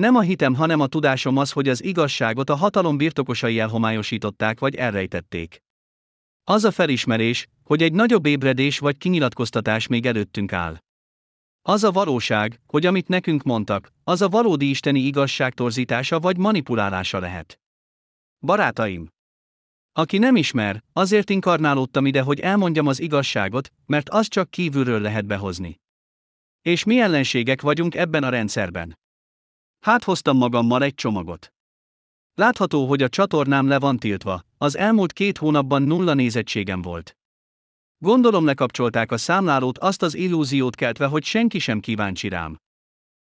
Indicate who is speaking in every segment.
Speaker 1: Nem a hitem, hanem a tudásom az, hogy az igazságot a hatalom birtokosai elhomályosították vagy elrejtették. Az a felismerés, hogy egy nagyobb ébredés vagy kinyilatkoztatás még előttünk áll. Az a valóság, hogy amit nekünk mondtak, az a valódi isteni igazság torzítása vagy manipulálása lehet. Barátaim! Aki nem ismer, azért inkarnálódtam ide, hogy elmondjam az igazságot, mert az csak kívülről lehet behozni. És mi ellenségek vagyunk ebben a rendszerben. Hát hoztam magammal egy csomagot. Látható, hogy a csatornám le van tiltva, az elmúlt 2 hónapban 0 nézettségem volt. Gondolom lekapcsolták a számlálót, azt az illúziót keltve, hogy senki sem kíváncsi rám.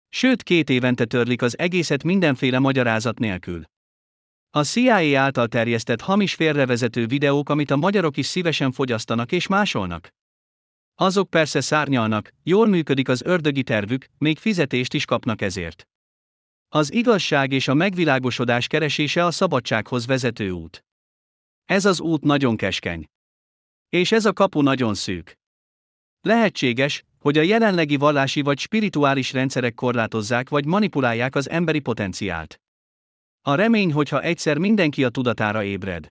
Speaker 1: Sőt, 2 évente törlik az egészet mindenféle magyarázat nélkül. A CIA által terjesztett hamis félrevezető videók, amit a magyarok is szívesen fogyasztanak és másolnak. Azok persze szárnyalnak, jól működik az ördögi tervük, még fizetést is kapnak ezért. Az igazság és a megvilágosodás keresése a szabadsághoz vezető út. Ez az út nagyon keskeny. És ez a kapu nagyon szűk. Lehetséges, hogy a jelenlegi vallási vagy spirituális rendszerek korlátozzák vagy manipulálják az emberi potenciált. A remény, hogyha egyszer mindenki a tudatára ébred.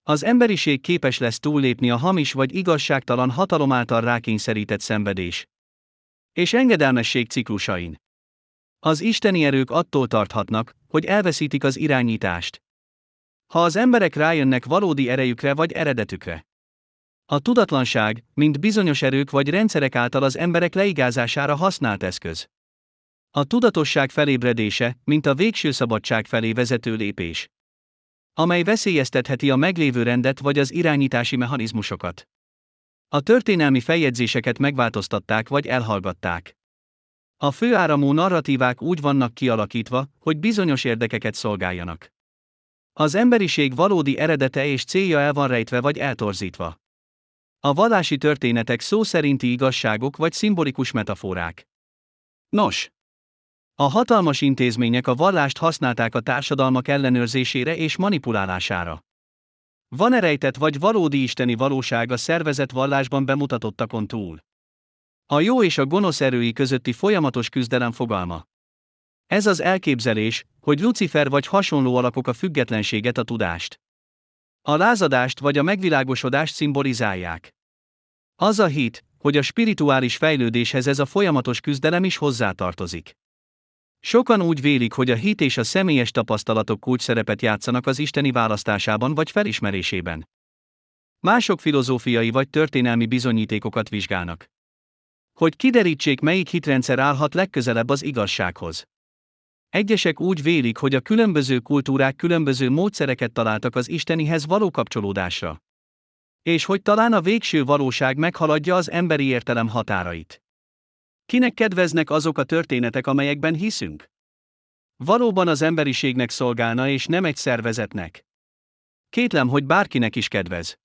Speaker 1: Az emberiség képes lesz túllépni a hamis vagy igazságtalan hatalom által rákényszerített szenvedés és engedelmesség ciklusain. Az isteni erők attól tarthatnak, hogy elveszítik az irányítást. Ha az emberek rájönnek valódi erejükre vagy eredetükre. A tudatlanság, mint bizonyos erők vagy rendszerek által az emberek leigázására használt eszköz. A tudatosság felébredése, mint a végső szabadság felé vezető lépés, amely veszélyeztetheti a meglévő rendet vagy az irányítási mechanizmusokat. A történelmi feljegyzéseket megváltoztatták vagy elhallgatták. A főáramú narratívák úgy vannak kialakítva, hogy bizonyos érdekeket szolgáljanak. Az emberiség valódi eredete és célja el van rejtve vagy eltorzítva. A vallási történetek szó szerinti igazságok vagy szimbolikus metaforák. Nos, a hatalmas intézmények a vallást használták a társadalmak ellenőrzésére és manipulálására. Van-e rejtett vagy valódi isteni valóság a szervezett vallásban bemutatottakon túl? A jó és a gonosz erői közötti folyamatos küzdelem fogalma. Ez az elképzelés, hogy Lucifer vagy hasonló alakok a függetlenséget, a tudást, a lázadást vagy a megvilágosodást szimbolizálják. Az a hit, hogy a spirituális fejlődéshez ez a folyamatos küzdelem is hozzátartozik. Sokan úgy vélik, hogy a hit és a személyes tapasztalatok kulcsszerepet játszanak az isteni választásában vagy felismerésében. Mások filozófiai vagy történelmi bizonyítékokat vizsgálnak, hogy kiderítsék, melyik hitrendszer állhat legközelebb az igazsághoz. Egyesek úgy vélik, hogy a különböző kultúrák különböző módszereket találtak az istenihez való kapcsolódásra. És hogy talán a végső valóság meghaladja az emberi értelem határait. Kinek kedveznek azok a történetek, amelyekben hiszünk? Valóban az emberiségnek szolgálna és nem egy szervezetnek. Kétlem, hogy bárkinek is kedvez.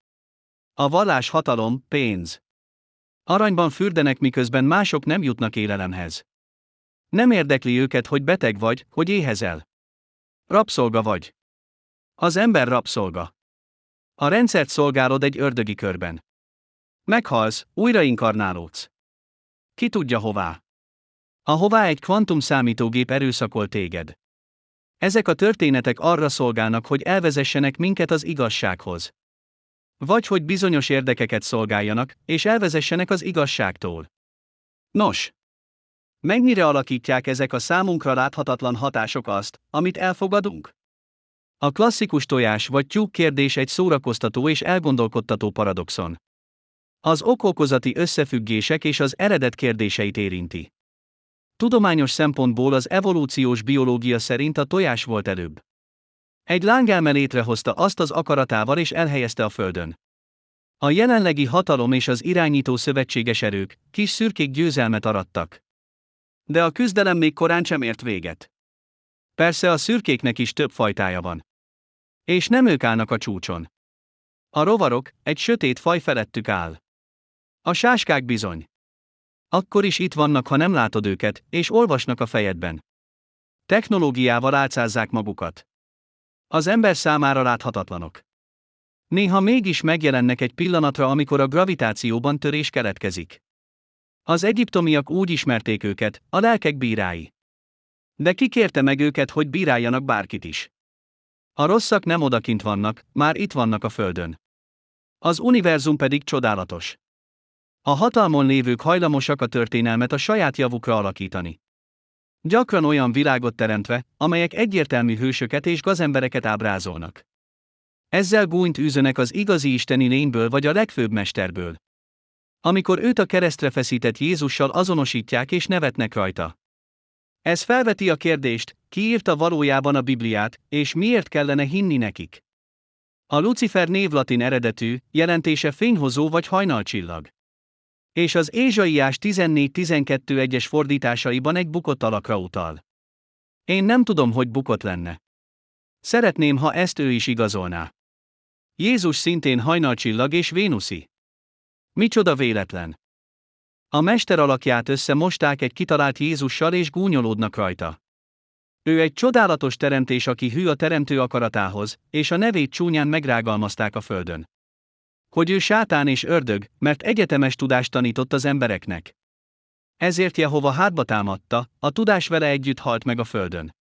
Speaker 1: A vallás hatalom, pénz. Aranyban fürdenek, miközben mások nem jutnak élelemhez. Nem érdekli őket, hogy beteg vagy, hogy éhezel. Rabszolga vagy. Az ember rabszolga. A rendszert szolgálod egy ördögi körben. Meghalsz, újra inkarnálódsz. Ki tudja hová? Ahová egy kvantum számítógép erőszakol téged. Ezek a történetek arra szolgálnak, hogy elvezessenek minket az igazsághoz. Vagy hogy bizonyos érdekeket szolgáljanak, és elvezessenek az igazságtól. Nos, mennyire alakítják ezek a számunkra láthatatlan hatások azt, amit elfogadunk? A klasszikus tojás vagy tyúk kérdés egy szórakoztató és elgondolkodtató paradoxon. Az ok-okozati összefüggések és az eredet kérdéseit érinti. Tudományos szempontból az evolúciós biológia szerint a tojás volt előbb. Egy lángelme létrehozta azt az akaratával és elhelyezte a földön. A jelenlegi hatalom és az irányító szövetséges erők, kis szürkék győzelmet arattak. De a küzdelem még korán sem ért véget. Persze a szürkéknek is több fajtája van. És nem ők állnak a csúcson. A rovarok, egy sötét faj felettük áll. A sáskák bizony. Akkor is itt vannak, ha nem látod őket, és olvasnak a fejedben. Technológiával álcázzák magukat. Az ember számára láthatatlanok. Néha mégis megjelennek egy pillanatra, amikor a gravitációban törés keletkezik. Az egyiptomiak úgy ismerték őket, a lelkek bírái. De ki kérte meg őket, hogy bíráljanak bárkit is? A rosszak nem odakint vannak, már itt vannak a földön. Az univerzum pedig csodálatos. A hatalmon lévők hajlamosak a történelmet a saját javukra alakítani. Gyakran olyan világot teremtve, amelyek egyértelmű hősöket és gazembereket ábrázolnak. Ezzel gúnyt űzönek az igazi isteni lényből vagy a legfőbb mesterből. Amikor őt a keresztre feszített Jézussal azonosítják és nevetnek rajta. Ez felveti a kérdést, ki írta valójában a Bibliát, és miért kellene hinni nekik. A Lucifer név latin eredetű, jelentése fényhozó vagy hajnalcsillag. És az Ézsaiás 14-12 fordításaiban egy bukott alakra utal. Én nem tudom, hogy bukott lenne. Szeretném, ha ezt ő is igazolná. Jézus szintén hajnalcsillag és vénuszi. Micsoda véletlen! A mester alakját összemosták egy kitalált Jézussal és gúnyolódnak rajta. Ő egy csodálatos teremtés, aki hű a teremtő akaratához, és a nevét csúnyán megrágalmazták a földön. Hogy ő sátán és ördög, mert egyetemes tudást tanított az embereknek. Ezért Jehova hátba támadta, a tudás vele együtt halt meg a földön.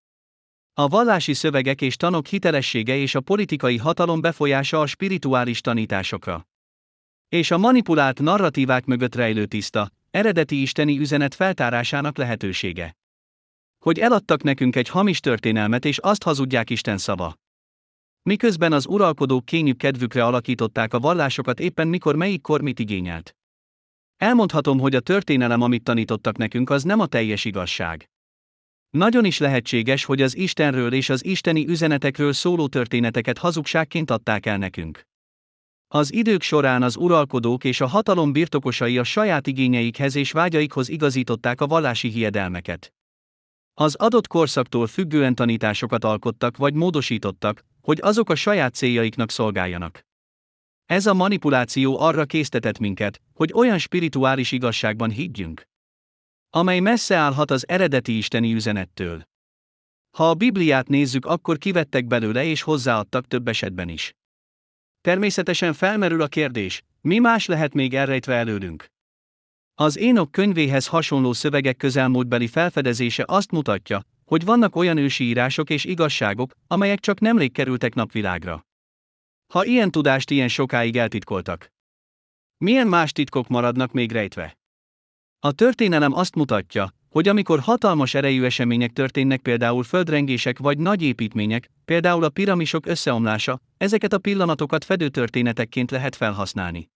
Speaker 1: A vallási szövegek és tanok hitelessége és a politikai hatalom befolyása a spirituális tanításokra. És a manipulált narratívák mögött rejlő tiszta, eredeti isteni üzenet feltárásának lehetősége. Hogy eladtak nekünk egy hamis történelmet és azt hazudják Isten szava. Miközben az uralkodók kényük kedvükre alakították a vallásokat éppen mikor melyik kor mit igényelt. Elmondhatom, hogy a történelem, amit tanítottak nekünk, az nem a teljes igazság. Nagyon is lehetséges, hogy az Istenről és az isteni üzenetekről szóló történeteket hazugságként adták el nekünk. Az idők során az uralkodók és a hatalom birtokosai a saját igényeikhez és vágyaikhoz igazították a vallási hiedelmeket. Az adott korszaktól függően tanításokat alkottak vagy módosítottak, hogy azok a saját céljaiknak szolgáljanak. Ez a manipuláció arra késztetett minket, hogy olyan spirituális igazságban higgyünk, amely messze állhat az eredeti isteni üzenettől. Ha a Bibliát nézzük, akkor kivettek belőle és hozzáadtak több esetben is. Természetesen felmerül a kérdés, mi más lehet még elrejtve előlünk? Az Énok könyvéhez hasonló szövegek közelmúltbeli felfedezése azt mutatja, hogy vannak olyan ősi írások és igazságok, amelyek csak nemrég kerültek napvilágra. Ha ilyen tudást ilyen sokáig eltitkoltak, milyen más titkok maradnak még rejtve? A történelem azt mutatja, hogy amikor hatalmas erejű események történnek, például földrengések vagy nagy építmények, például a piramisok összeomlása, ezeket a pillanatokat fedő történetekként lehet felhasználni.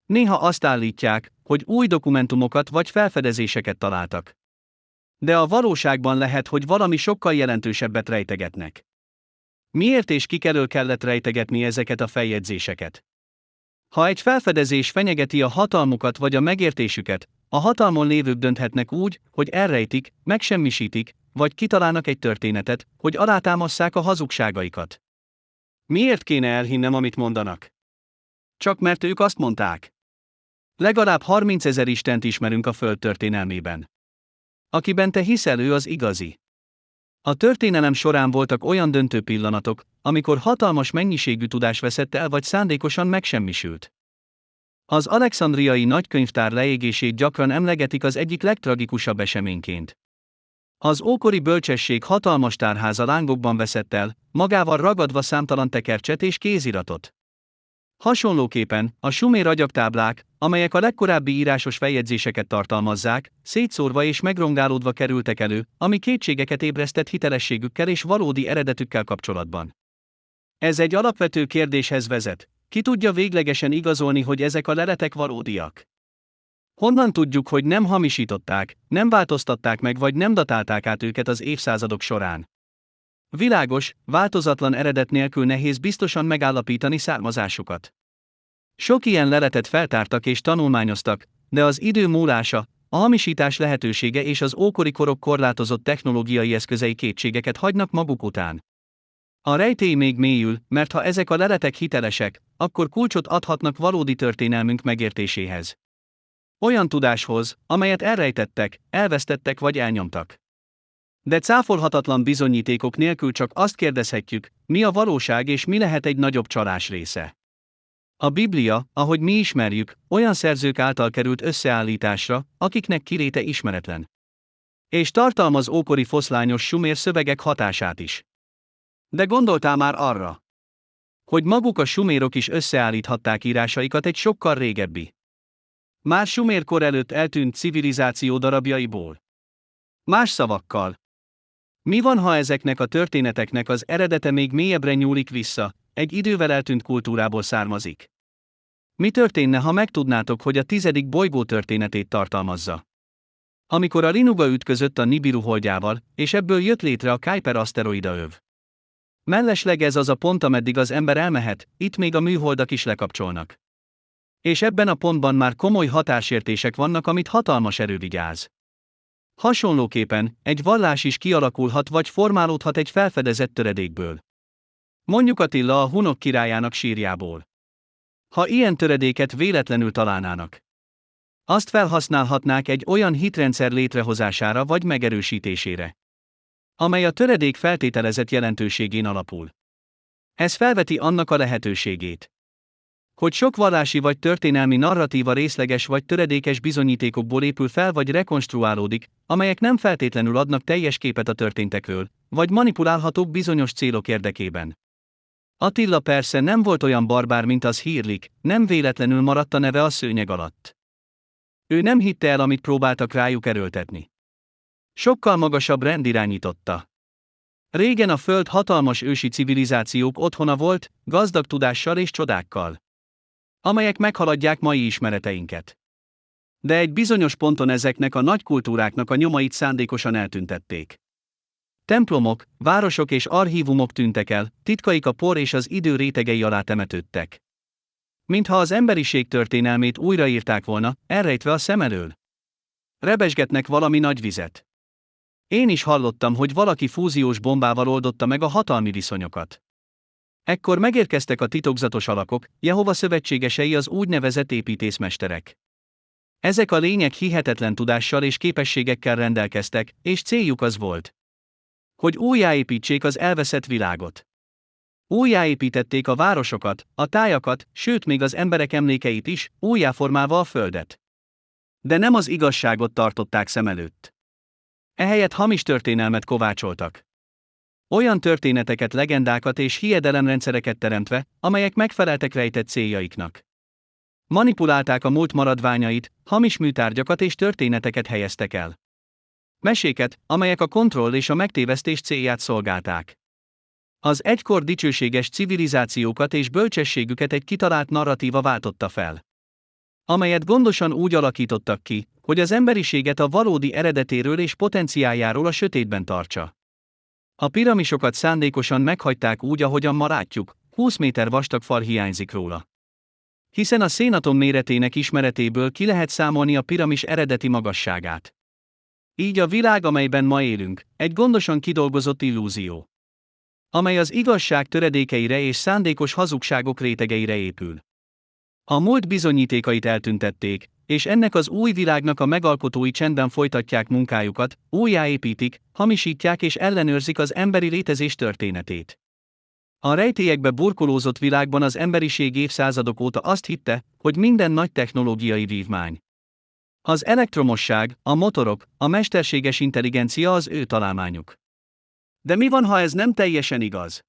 Speaker 1: Néha azt állítják, hogy új dokumentumokat vagy felfedezéseket találtak. De a valóságban lehet, hogy valami sokkal jelentősebbet rejtegetnek. Miért és kik elől kellett rejtegetni ezeket a feljegyzéseket? Ha egy felfedezés fenyegeti a hatalmukat vagy a megértésüket, a hatalmon lévők dönthetnek úgy, hogy elrejtik, megsemmisítik, vagy kitalálnak egy történetet, hogy alátámasszák a hazugságaikat. Miért kéne elhinnem, amit mondanak? Csak mert ők azt mondták. Legalább 30 000 Istent ismerünk a föld történelmében. Akiben te hiszel, ő az igazi. A történelem során voltak olyan döntő pillanatok, amikor hatalmas mennyiségű tudás veszett el vagy szándékosan megsemmisült. Az alexandriai nagykönyvtár leégését gyakran emlegetik az egyik legtragikusabb eseményként. Az ókori bölcsesség hatalmas tárháza lángokban veszett el, magával ragadva számtalan tekercset és kéziratot. Hasonlóképpen, a sumér agyagtáblák, amelyek a legkorábbi írásos feljegyzéseket tartalmazzák, szétszórva és megrongálódva kerültek elő, ami kétségeket ébresztett hitelességükkel és valódi eredetükkel kapcsolatban. Ez egy alapvető kérdéshez vezet: ki tudja véglegesen igazolni, hogy ezek a leletek valódiak? Honnan tudjuk, hogy nem hamisították, nem változtatták meg vagy nem datálták át őket az évszázadok során? Világos, változatlan eredet nélkül nehéz biztosan megállapítani származásukat. Sok ilyen leletet feltártak és tanulmányoztak, de az idő múlása, a hamisítás lehetősége és az ókori korok korlátozott technológiai eszközei kétségeket hagynak maguk után. A rejtély még mélyül, mert ha ezek a leletek hitelesek, akkor kulcsot adhatnak valódi történelmünk megértéséhez. Olyan tudáshoz, amelyet elrejtettek, elvesztettek vagy elnyomtak. De cáfolhatatlan bizonyítékok nélkül csak azt kérdezhetjük, mi a valóság és mi lehet egy nagyobb csalás része. A Biblia, ahogy mi ismerjük, olyan szerzők által került összeállításra, akiknek kiléte ismeretlen. És tartalmaz ókori foszlányos sumér szövegek hatását is. De gondoltál már arra, hogy maguk a sumérok is összeállíthatták írásaikat egy sokkal régebbi, már sumérkor előtt eltűnt civilizáció darabjaiból? Más szavakkal, mi van, ha ezeknek a történeteknek az eredete még mélyebbre nyúlik vissza, egy idővel eltűnt kultúrából származik? Mi történne, ha megtudnátok, hogy a 10. bolygó történetét tartalmazza? Amikor a Linuga ütközött a Nibiru holdjával, és ebből jött létre a Kuiper aszteroidaöv. Mellesleg ez az a pont, ameddig az ember elmehet, itt még a műholdak is lekapcsolnak. És ebben a pontban már komoly hatásértések vannak, amit hatalmas erő vigyáz. Hasonlóképpen, egy vallás is kialakulhat vagy formálódhat egy felfedezett töredékből. Mondjuk Attila a hunok királyának sírjából. Ha ilyen töredéket véletlenül találnának, azt felhasználhatnák egy olyan hitrendszer létrehozására vagy megerősítésére, amely a töredék feltételezett jelentőségén alapul. Ez felveti annak a lehetőségét, hogy sok vallási vagy történelmi narratíva részleges vagy töredékes bizonyítékokból épül fel vagy rekonstruálódik, amelyek nem feltétlenül adnak teljes képet a történtekről, vagy manipulálhatók bizonyos célok érdekében. Attila persze nem volt olyan barbár, mint az hírlik, nem véletlenül maradt a neve a szőnyeg alatt. Ő nem hitte el, amit próbáltak rájuk erőltetni. Sokkal magasabb rend irányította. Régen a Föld hatalmas ősi civilizációk otthona volt, gazdag tudással és csodákkal, amelyek meghaladják mai ismereteinket. De egy bizonyos ponton ezeknek a nagy kultúráknak a nyomait szándékosan eltüntették. Templomok, városok és archívumok tűntek el, titkaik a por és az idő rétegei alá temetődtek. Mintha az emberiség történelmét újraírták volna, elrejtve a szem elől. Rebesgetnek valami nagy vizet. Én is hallottam, hogy valaki fúziós bombával oldotta meg a hatalmi viszonyokat. Ekkor megérkeztek a titokzatos alakok, Jehova szövetségesei, az úgynevezett építészmesterek. Ezek a lények hihetetlen tudással és képességekkel rendelkeztek, és céljuk az volt, hogy újjáépítsék az elveszett világot. Újjáépítették a városokat, a tájakat, sőt még az emberek emlékeit is, újjáformálva a földet. De nem az igazságot tartották szem előtt. Ehelyett hamis történelmet kovácsoltak. Olyan történeteket, legendákat és hiedelemrendszereket teremtve, amelyek megfeleltek rejtett céljaiknak. Manipulálták a múlt maradványait, hamis műtárgyakat és történeteket helyeztek el. Meséket, amelyek a kontroll és a megtévesztés célját szolgálták. Az egykor dicsőséges civilizációkat és bölcsességüket egy kitalált narratíva váltotta fel, amelyet gondosan úgy alakítottak ki, hogy az emberiséget a valódi eredetéről és potenciáljáról a sötétben tartsa. A piramisokat szándékosan meghagyták úgy, ahogyan ma látjuk, 20 méter vastag fal hiányzik róla. Hiszen a szénatom méretének ismeretéből ki lehet számolni a piramis eredeti magasságát. Így a világ, amelyben ma élünk, egy gondosan kidolgozott illúzió, amely az igazság töredékeire és szándékos hazugságok rétegeire épül. A múlt bizonyítékait eltüntették, és ennek az új világnak a megalkotói csendben folytatják munkájukat, újjáépítik, hamisítják és ellenőrzik az emberi létezés történetét. A rejtélyekbe burkolózott világban az emberiség évszázadok óta azt hitte, hogy minden nagy technológiai vívmány. Az elektromosság, a motorok, a mesterséges intelligencia az ő találmányuk. De mi van, ha ez nem teljesen igaz?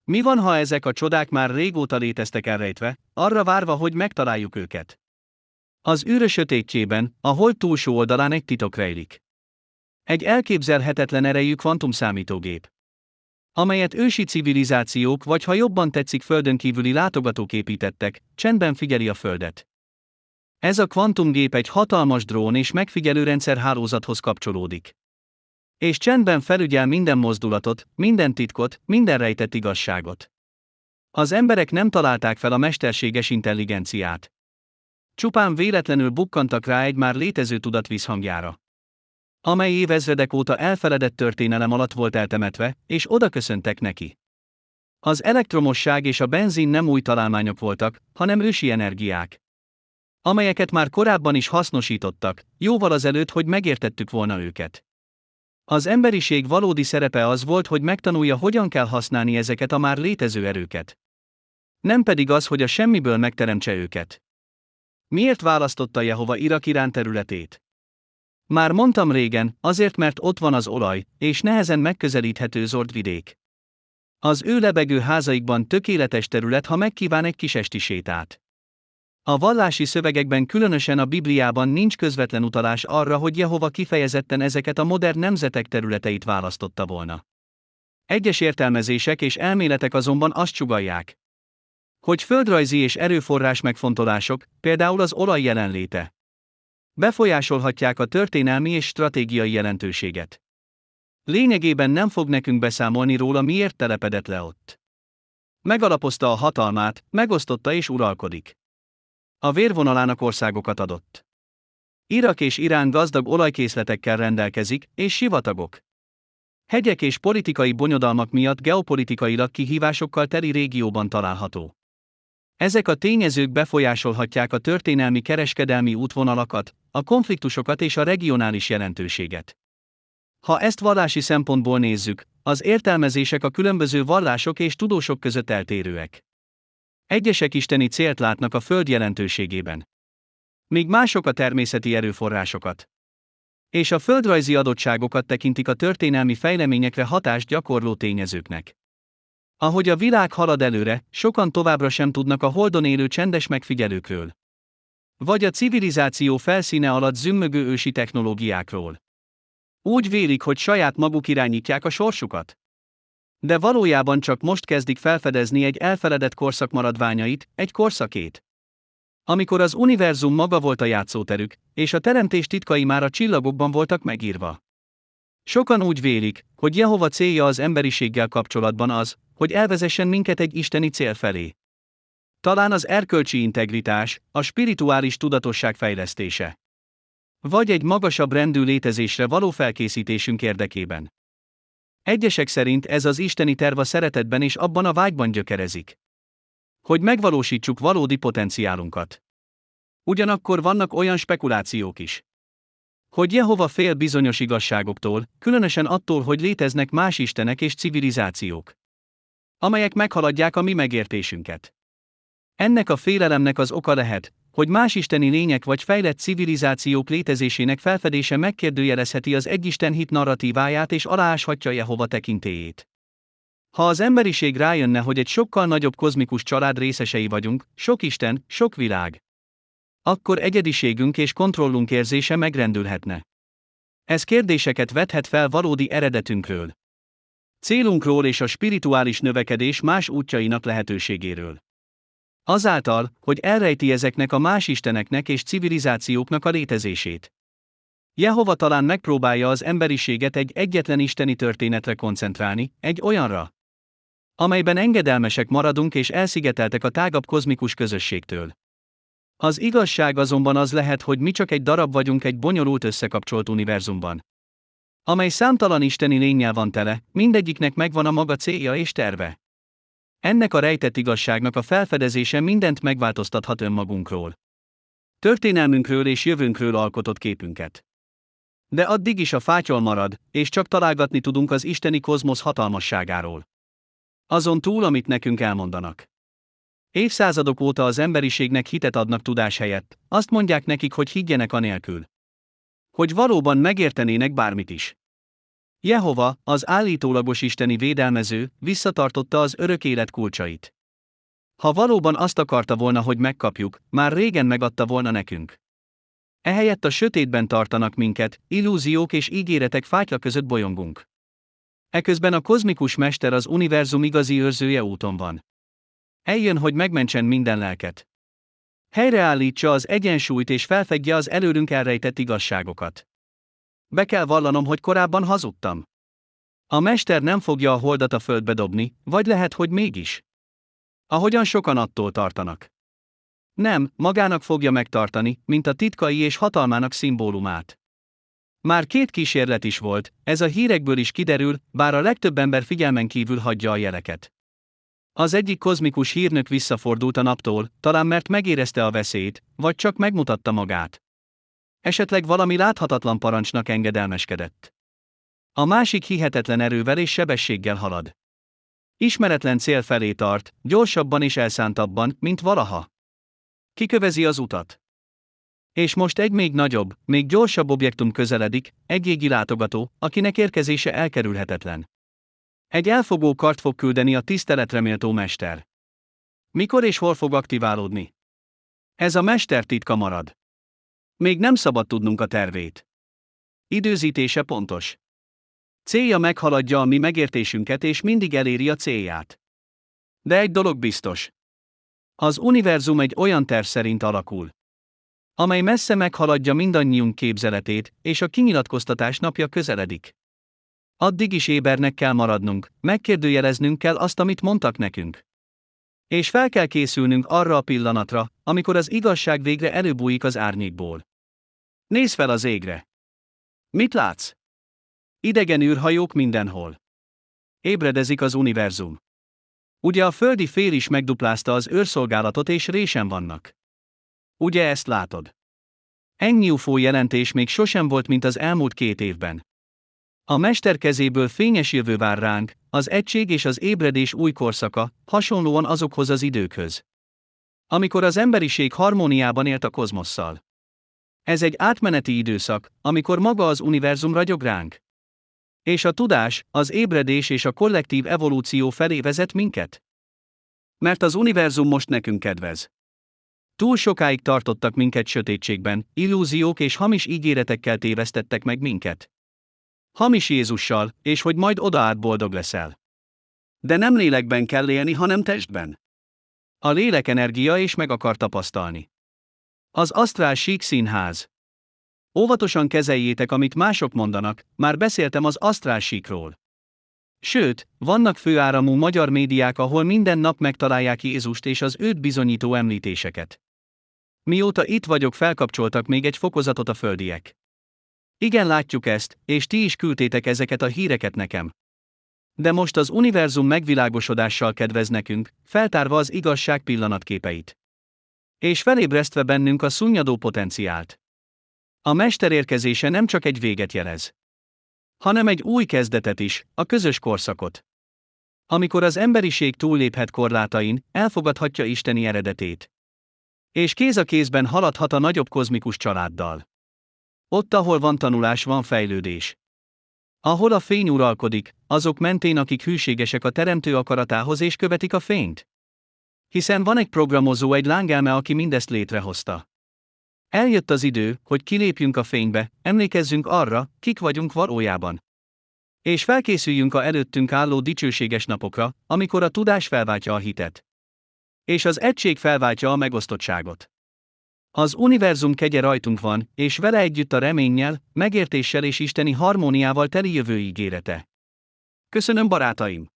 Speaker 1: Mi van, ha ezek a csodák már régóta léteztek elrejtve, arra várva, hogy megtaláljuk őket? Az űr sötétjében, a hold túlsó oldalán egy titok rejlik. Egy elképzelhetetlen erejű kvantumszámítógép, amelyet ősi civilizációk, vagy ha jobban tetszik, földön kívüli látogatók építettek, csendben figyeli a Földet. Ez a kvantumgép egy hatalmas drón és megfigyelőrendszer hálózathoz kapcsolódik. És csendben felügyel minden mozdulatot, minden titkot, minden rejtett igazságot. Az emberek nem találták fel a mesterséges intelligenciát. Csupán véletlenül bukkantak rá egy már létező tudat visszhangjára, amely évezredek óta elfeledett történelem alatt volt eltemetve, és odaköszöntek neki. Az elektromosság és a benzin nem új találmányok voltak, hanem ősi energiák, amelyeket már korábban is hasznosítottak, jóval azelőtt, hogy megértettük volna őket. Az emberiség valódi szerepe az volt, hogy megtanulja, hogyan kell használni ezeket a már létező erőket. Nem pedig az, hogy a semmiből megteremtse őket. Miért választotta Jehova Irak Irán területét? Már mondtam régen, azért mert ott van az olaj, és nehezen megközelíthető zord vidék. Az ő lebegő házaikban tökéletes terület, ha megkíván egy kis esti sétát. A vallási szövegekben, különösen a Bibliában nincs közvetlen utalás arra, hogy Jehova kifejezetten ezeket a modern nemzetek területeit választotta volna. Egyes értelmezések és elméletek azonban azt sugallják, hogy földrajzi és erőforrás megfontolások, például az olaj jelenléte, befolyásolhatják a történelmi és stratégiai jelentőséget. Lényegében nem fog nekünk beszámolni róla, miért telepedett le ott. Megalapozta a hatalmát, megosztotta és uralkodik. A vérvonalának országokat adott. Irak és Irán gazdag olajkészletekkel rendelkezik, és sivatagok. Hegyek és politikai bonyodalmak miatt geopolitikailag kihívásokkal teli régióban található. Ezek a tényezők befolyásolhatják a történelmi kereskedelmi útvonalakat, a konfliktusokat és a regionális jelentőséget. Ha ezt vallási szempontból nézzük, az értelmezések a különböző vallások és tudósok között eltérőek. Egyesek isteni célt látnak a föld jelentőségében, míg mások a természeti erőforrásokat és a földrajzi adottságokat tekintik a történelmi fejleményekre hatást gyakorló tényezőknek. Ahogy a világ halad előre, sokan továbbra sem tudnak a Holdon élő csendes megfigyelőkről, vagy a civilizáció felszíne alatt zümmögő ősi technológiákról. Úgy vélik, hogy saját maguk irányítják a sorsukat. De valójában csak most kezdik felfedezni egy elfeledett korszak maradványait, egy korszakét, amikor az univerzum maga volt a játszóterük, és a teremtés titkai már a csillagokban voltak megírva. Sokan úgy vélik, hogy Jehova célja az emberiséggel kapcsolatban az, hogy elvezessen minket egy isteni cél felé. Talán az erkölcsi integritás, a spirituális tudatosság fejlesztése, vagy egy magasabb rendű létezésre való felkészítésünk érdekében. Egyesek szerint ez az isteni terv a szeretetben és abban a vágyban gyökerezik, hogy megvalósítsuk valódi potenciálunkat. Ugyanakkor vannak olyan spekulációk is, hogy Jehova fél bizonyos igazságoktól, különösen attól, hogy léteznek más istenek és civilizációk, amelyek meghaladják a mi megértésünket. Ennek a félelemnek az oka lehet, hogy más isteni lények vagy fejlett civilizációk létezésének felfedése megkérdőjelezheti az egyisten hit narratíváját és alááshatja Jehova tekintélyét. Ha az emberiség rájönne, hogy egy sokkal nagyobb kozmikus család részesei vagyunk, sok isten, sok világ, akkor egyediségünk és kontrollunk érzése megrendülhetne. Ez kérdéseket vethet fel valódi eredetünkről, célunkról és a spirituális növekedés más útjainak lehetőségéről. Azáltal, hogy elrejti ezeknek a más isteneknek és civilizációknak a létezését. Jehova talán megpróbálja az emberiséget egy egyetlen isteni történetre koncentrálni, egy olyanra, amelyben engedelmesek maradunk és elszigeteltek a tágabb kozmikus közösségtől. Az igazság azonban az lehet, hogy mi csak egy darab vagyunk egy bonyolult összekapcsolt univerzumban, amely számtalan isteni lénnyel van tele, mindegyiknek megvan a maga célja és terve. Ennek a rejtett igazságnak a felfedezése mindent megváltoztathat önmagunkról, történelmünkről és jövőnkről alkotott képünket. De addig is a fátyol marad, és csak találgatni tudunk az isteni kozmosz hatalmasságáról. Azon túl, amit nekünk elmondanak. Évszázadok óta az emberiségnek hitet adnak tudás helyett, azt mondják nekik, hogy higgyenek anélkül, hogy valóban megértenének bármit is. Jehova, az állítólagos isteni védelmező, visszatartotta az örök élet kulcsait. Ha valóban azt akarta volna, hogy megkapjuk, már régen megadta volna nekünk. Ehelyett a sötétben tartanak minket, illúziók és ígéretek fátyla között bolyongunk. Eközben a kozmikus mester, az univerzum igazi őrzője úton van. Eljön, hogy megmentsen minden lelket. Helyreállítsa az egyensúlyt és felfedje az előrünk elrejtett igazságokat. Be kell vallanom, hogy korábban hazudtam. A mester nem fogja a holdat a földbe dobni, vagy lehet, hogy mégis. Ahogyan sokan attól tartanak. Nem, magának fogja megtartani, mint a titkai és hatalmának szimbólumát. Már 2 kísérlet is volt, ez a hírekből is kiderül, bár a legtöbb ember figyelmen kívül hagyja a jeleket. Az egyik kozmikus hírnök visszafordult a naptól, talán mert megérezte a veszélyt, vagy csak megmutatta magát. Esetleg valami láthatatlan parancsnak engedelmeskedett. A másik hihetetlen erővel és sebességgel halad. Ismeretlen cél felé tart, gyorsabban és elszántabban, mint valaha. Kikövezi az utat. És most egy még nagyobb, még gyorsabb objektum közeledik, egy égi látogató, akinek érkezése elkerülhetetlen. Egy elfogó kart fog küldeni a tiszteletreméltó mester. Mikor és hol fog aktiválódni? Ez a mester titka marad. Még nem szabad tudnunk a tervét. Időzítése pontos. Célja meghaladja a mi megértésünket és mindig eléri a célját. De egy dolog biztos. Az univerzum egy olyan terv szerint alakul, amely messze meghaladja mindannyiunk képzeletét, és a kinyilatkoztatás napja közeledik. Addig is ébernek kell maradnunk, megkérdőjeleznünk kell azt, amit mondtak nekünk. És fel kell készülnünk arra a pillanatra, amikor az igazság végre előbújik az árnyékból. Nézz fel az égre! Mit látsz? Idegen űrhajók mindenhol. Ébredezik az univerzum. Ugye a földi fél is megduplázta az őrszolgálatot és résen vannak. Ugye ezt látod? Ennyi UFO jelentés még sosem volt, mint az elmúlt 2 évben. A mester kezéből fényes jövő vár ránk, az egység és az ébredés új korszaka, hasonlóan azokhoz az időkhöz, amikor az emberiség harmóniában élt a kozmosszal. Ez egy átmeneti időszak, amikor maga az univerzum ragyog ránk. És a tudás, az ébredés és a kollektív evolúció felé vezet minket. Mert az univerzum most nekünk kedvez. Túl sokáig tartottak minket sötétségben, illúziók és hamis ígéretekkel tévesztettek meg minket. Hamis Jézussal, és hogy majd odaát boldog leszel. De nem lélekben kell élni, hanem testben. A lélek energia és meg akar tapasztalni. Az asztrál sík színház. Óvatosan kezeljétek, amit mások mondanak, már beszéltem az asztrál síkról. Sőt, vannak főáramú magyar médiák, ahol minden nap megtalálják Jézust és az őt bizonyító említéseket. Mióta itt vagyok, felkapcsoltak még egy fokozatot a földiek. Igen, látjuk ezt, és ti is küldtétek ezeket a híreket nekem. De most az univerzum megvilágosodással kedvez nekünk, feltárva az igazság pillanatképeit. És felébresztve bennünk a szunnyadó potenciált. A mester érkezése nem csak egy véget jelez, hanem egy új kezdetet is, a közös korszakot. Amikor az emberiség túlléphet korlátain, elfogadhatja isteni eredetét. És kéz a kézben haladhat a nagyobb kozmikus családdal. Ott, ahol van tanulás, van fejlődés. Ahol a fény uralkodik, azok mentén, akik hűségesek a teremtő akaratához és követik a fényt. Hiszen van egy programozó, egy lángelme, aki mindezt létrehozta. Eljött az idő, hogy kilépjünk a fénybe, emlékezzünk arra, kik vagyunk valójában. És felkészüljünk a előttünk álló dicsőséges napokra, amikor a tudás felváltja a hitet. És az egység felváltja a megosztottságot. Az univerzum kegye rajtunk van, és vele együtt a reménnyel, megértéssel és isteni harmóniával teli jövő ígérete. Köszönöm, barátaim!